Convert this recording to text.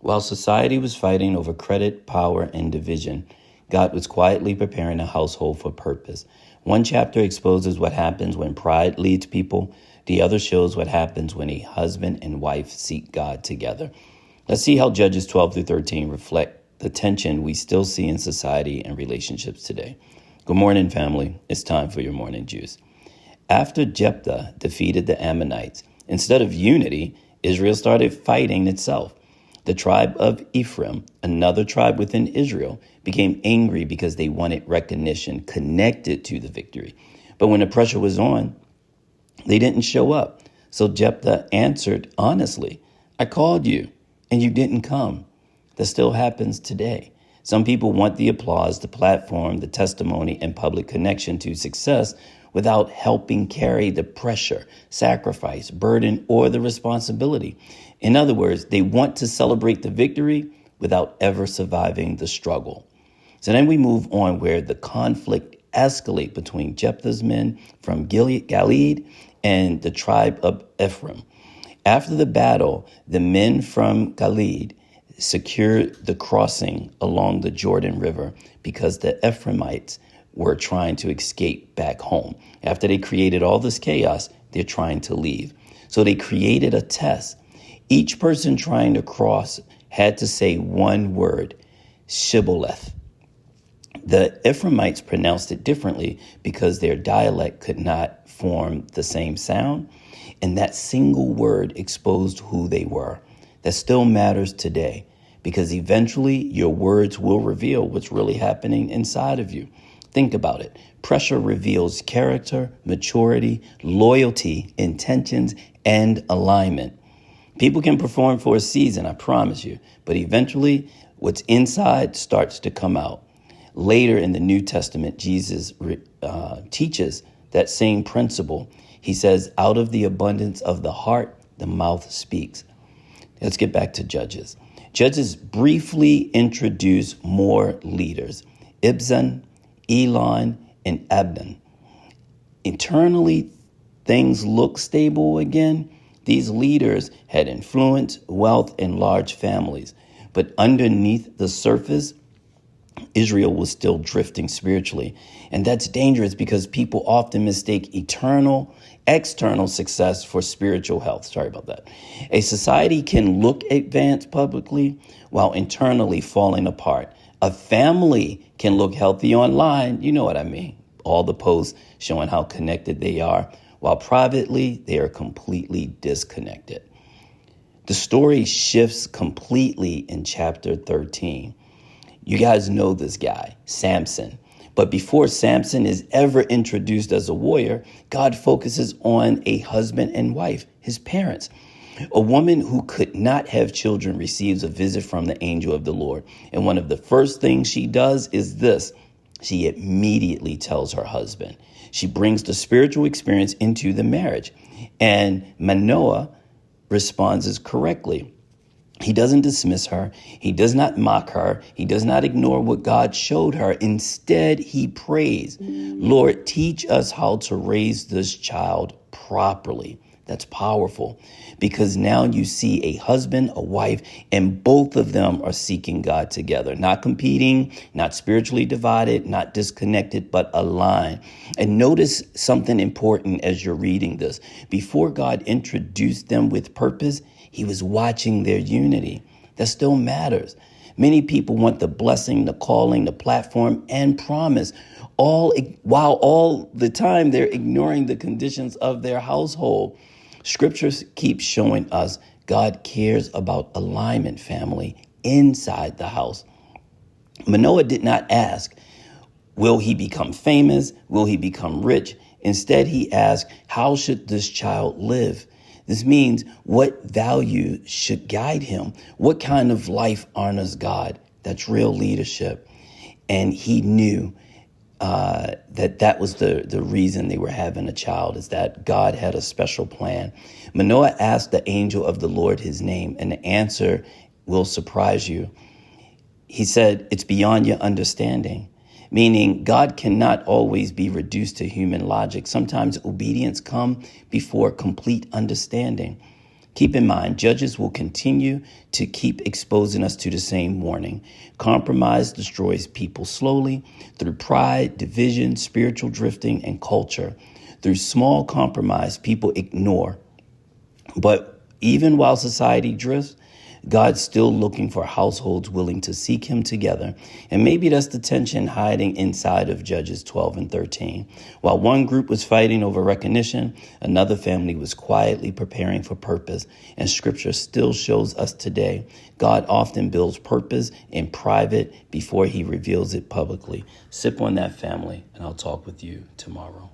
While society was fighting over credit, power, and division, God was quietly preparing a household for purpose. One chapter exposes what happens when pride leads people. The other shows what happens when a husband and wife seek God together. Let's see how Judges 12 through 13 reflect the tension we still see in society and relationships today. Good morning, family. It's time for your morning juice. After Jephthah defeated the Ammonites, instead of unity, Israel started fighting itself. The tribe of Ephraim, another tribe within Israel, became angry because they wanted recognition connected to the victory. But when the pressure was on, they didn't show up. So Jephthah answered honestly, I called you and you didn't come. That still happens today. Some people want the applause, the platform, the testimony, and public connection to success without helping carry the pressure, sacrifice, burden, or the responsibility. In other words, they want to celebrate the victory without ever surviving the struggle. So then we move on where the conflict escalates between Jephthah's men from Gilead and the tribe of Ephraim. After the battle, the men from Gilead secured the crossing along the Jordan River because the Ephraimites were trying to escape back home. After they created all this chaos, they're trying to leave. So they created a test. Each person trying to cross had to say one word, shibboleth. The Ephraimites pronounced it differently because their dialect could not form the same sound. And that single word exposed who they were. That still matters today because eventually your words will reveal what's really happening inside of you. Think about it. Pressure reveals character, maturity, loyalty, intentions, and alignment. People can perform for a season, I promise you, but eventually what's inside starts to come out. Later in the New Testament, Jesus teaches that same principle. He says, out of the abundance of the heart, the mouth speaks. Let's get back to Judges. Judges briefly introduce more leaders, Ibzan, Elon, and Abdon. Internally, things look stable again. These leaders had influence, wealth, and large families. But underneath the surface, Israel was still drifting spiritually. And that's dangerous because people often mistake external success for spiritual health. Sorry about that. A society can look advanced publicly while internally falling apart. A family can look healthy online. You know what I mean. All the posts showing how connected they are, while privately they are completely disconnected. The story shifts completely in chapter 13. You guys know this guy, Samson. But before Samson is ever introduced as a warrior, God focuses on a husband and wife, his parents. A woman who could not have children receives a visit from the angel of the Lord. And one of the first things she does is this. She immediately tells her husband. She brings the spiritual experience into the marriage. And Manoah responds correctly. He doesn't dismiss her. He does not mock her. He does not ignore what God showed her. Instead, he prays, Lord, teach us how to raise this child properly. That's powerful because now you see a husband, a wife, and both of them are seeking God together, not competing, not spiritually divided, not disconnected, but aligned. And notice something important as you're reading this. Before God introduced them with purpose, he was watching their unity. That still matters. Many people want the blessing, the calling, the platform, and promise, while all the time they're ignoring the conditions of their household. Scriptures keep showing us God cares about alignment, family, inside the house. Manoah did not ask, will he become famous? Will he become rich? Instead, he asked, how should this child live? This means what value should guide him? What kind of life honors God? That's real leadership. And he knew that was the reason they were having a child, is that God had a special plan. Manoah asked the angel of the Lord his name, and the answer will surprise you. He said, it's beyond your understanding, meaning God cannot always be reduced to human logic. Sometimes obedience comes before complete understanding. Keep in mind, Judges will continue to keep exposing us to the same warning. Compromise destroys people slowly through pride, division, spiritual drifting, and culture. Through small compromise, people ignore. But even while society drifts, God's still looking for households willing to seek him together. And maybe that's the tension hiding inside of Judges 12 and 13. While one group was fighting over recognition, another family was quietly preparing for purpose. And scripture still shows us today, God often builds purpose in private before he reveals it publicly. Sip on that, family, and I'll talk with you tomorrow.